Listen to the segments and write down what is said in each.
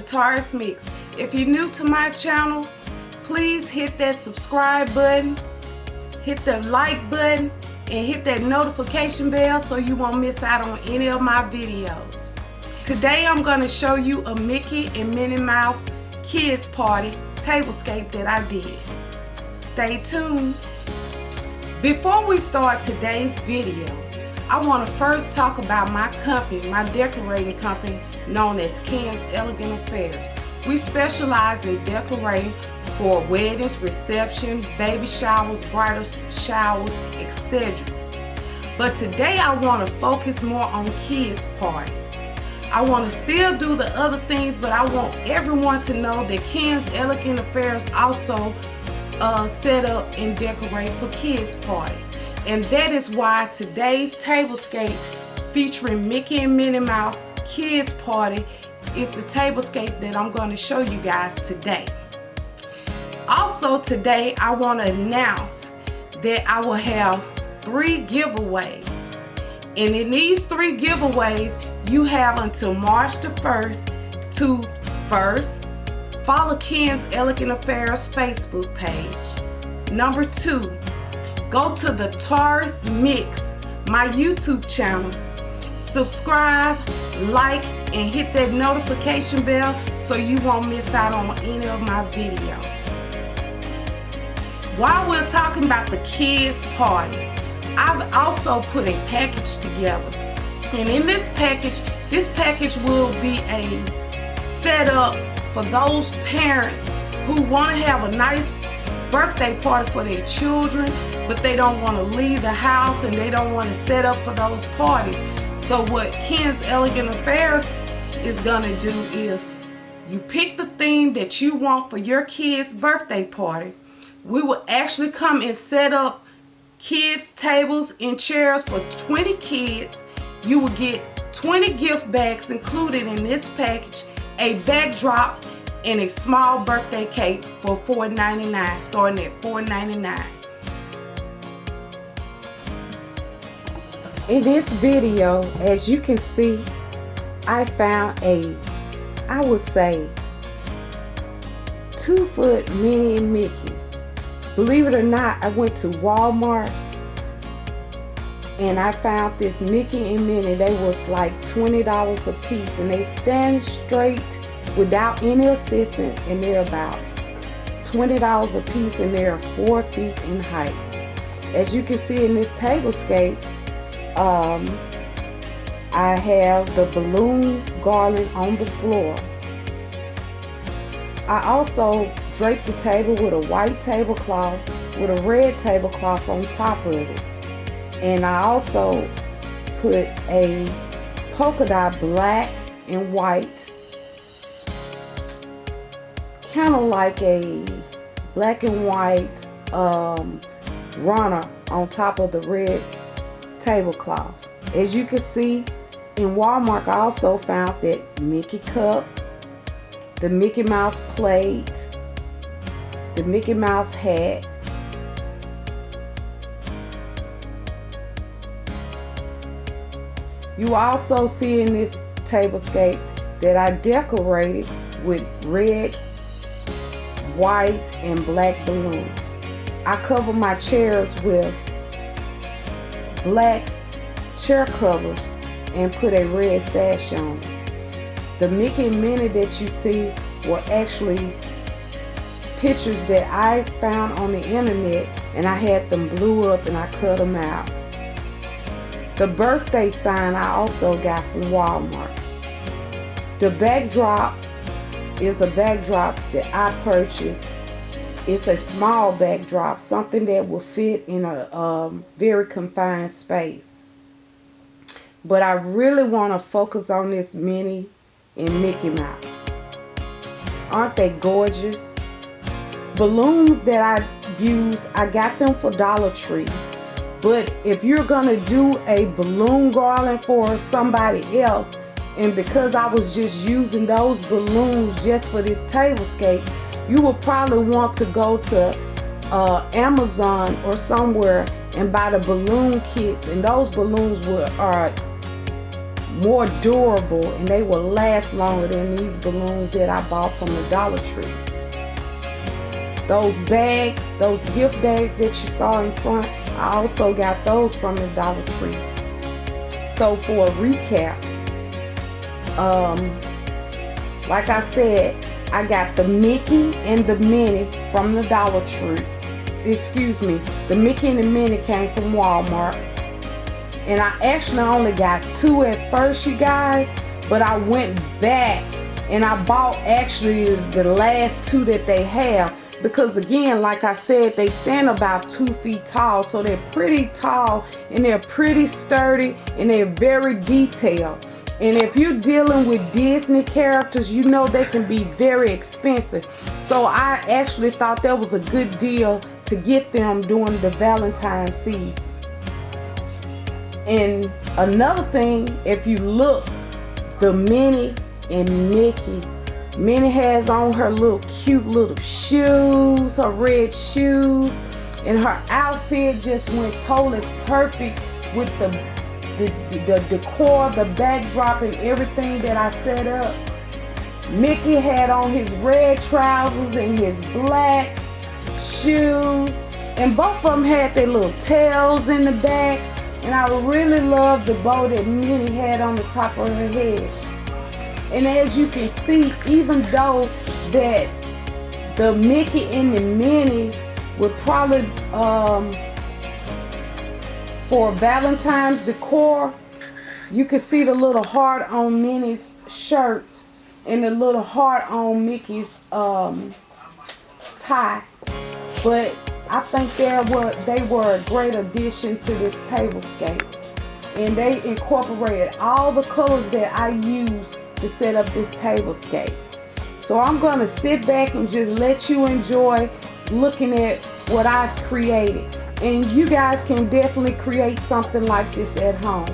Taurus Mixx. If you're new to my channel, please hit that subscribe button, hit the like button, and hit that notification bell so you won't miss out on any of my videos. Today I'm going to show you a Mickey and Minnie Mouse kids party table scape that I did. Stay tuned. Before we start today's video, I want to first talk about my company, my decorating company known as Ken's Elegant Affairs. We specialize in decorating for weddings, reception, baby showers, bridal showers, etc. But today I want to focus more on kids parties. I want to still do the other things, but I want everyone to know that Ken's Elegant Affairs also set up and decorate for kids party. And that is why today's table scape featuring Mickey and Minnie Mouse kids party is the table scape that I'm going to show you guys today. Also today I want to announce that I will have 3 giveaways. And in these 3 giveaways, you have until March the 1st to first follow Ken's Elegant Affairs Facebook page. Number 2, go to the Taurus Mixx, my YouTube channel. Subscribe, like, and hit that notification bell so you won't miss out on any of my videos. While we're talking about the kids' parties, I've also put a package together. And in this package will be a setup for those parents who want to have a nice birthday party for their children, but they don't want to leave the house and they don't want to set up for those parties. So what Ken's Elegant Affairs is gonna do is you pick the theme that you want for your kid's birthday party. We will actually come and set up kids tables and chairs for 20 kids. You will get 20 gift bags included in this package, a backdrop, and a small birthday cake for $4.99, starting at $4.99. In this video, as you can see, I found I would say 2-foot Minnie and Mickey. Believe it or not, I went to Walmart and I found this Mickey and Minnie. They was like $20 a piece, and they stand straight without any assistance, and they're about $20 a piece, and they're 4 feet in height. As you can see in this table scape, I have the balloon garland on the floor. I also draped the table with a white tablecloth with a red tablecloth on top of it. And I also put a polka dot black and white, kind of like a black and white runner on top of the red tablecloth. As you can see, in Walmart I also found that Mickey cup, the Mickey Mouse plate, the Mickey Mouse hat, you also see in this table scape that I decorated with red, white, and black balloons. I cover my chairs with black chair covers and put a red sash on. The Mickey and Minnie that you see were actually pictures that I found on the internet, and I had them blew up and I cut them out. The birthday sign I also got from Walmart. The backdrop is a backdrop that I purchased. It's a small backdrop, something that will fit in a very confined space. But I really want to focus on this Minnie and Mickey Mouse. Aren't they gorgeous? Balloons that I use, I got them for Dollar Tree. But if you're gonna do a balloon garland for somebody else, and because I was just using those balloons just for this table scape, you will probably want to go to Amazon or somewhere and buy the balloon kits, and those balloons are more durable, and they will last longer than these balloons that I bought from the Dollar Tree. Those bags, those gift bags that you saw in front, I also got those from the Dollar Tree. So for a recap, like I said, I got the Mickey and the Minnie from the Dollar Tree. Excuse me, the Mickey and the Minnie came from Walmart. And I actually only got 2 at first, you guys, but I went back and I bought actually the last 2 that they have, because again, like I said, they stand about 2 feet tall, so they're pretty tall and they're pretty sturdy and they're very detailed. And if you're dealing with Disney characters, you know they can be very expensive. So I actually thought that was a good deal to get them during the Valentine's season. And another thing, if you look, the Minnie and Mickey, Minnie has on her little cute little shoes, her red shoes, and her outfit just went totally perfect with the decor, the backdrop, and everything that I set up. Mickey had on his red trousers and his black shoes, and both of them had their little tails in the back. And I really love the bow that Minnie had on the top of her head. And as you can see, even though that the Mickey and the Minnie would probably, for Valentine's decor, you can see the little heart on Minnie's shirt and the little heart on Mickey's tie. But I think they were a great addition to this table scape, and they incorporated all the colors that I used to set up this table scape. So I'm going to sit back and just let you enjoy looking at what I created, and you guys can definitely create something like this at home.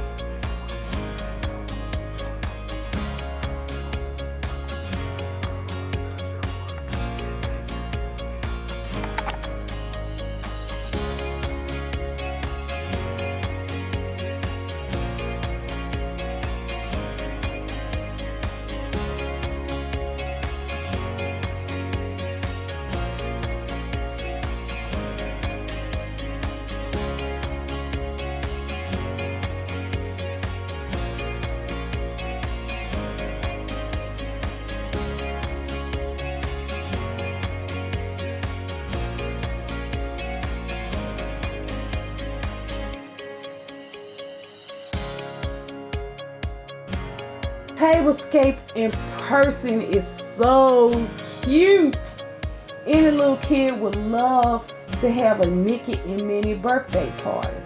Table Scape in person is so cute. Any little kid would love to have a Mickey and Minnie birthday party.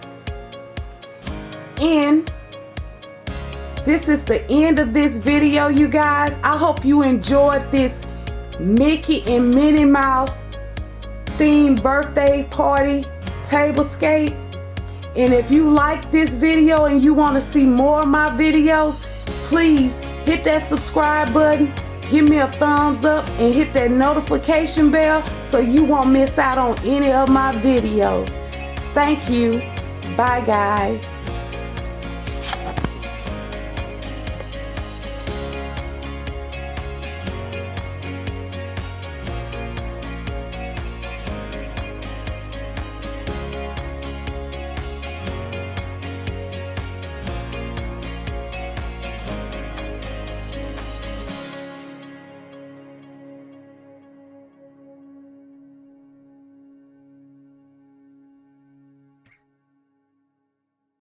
And this is the end of this video, you guys. I hope you enjoyed this Mickey and Minnie Mouse themed birthday party table scape. And if you like this video and you want to see more of my videos, please hit that subscribe button, give me a thumbs up, and hit that notification bell so you won't miss out on any of my videos. Thank you. Bye, guys.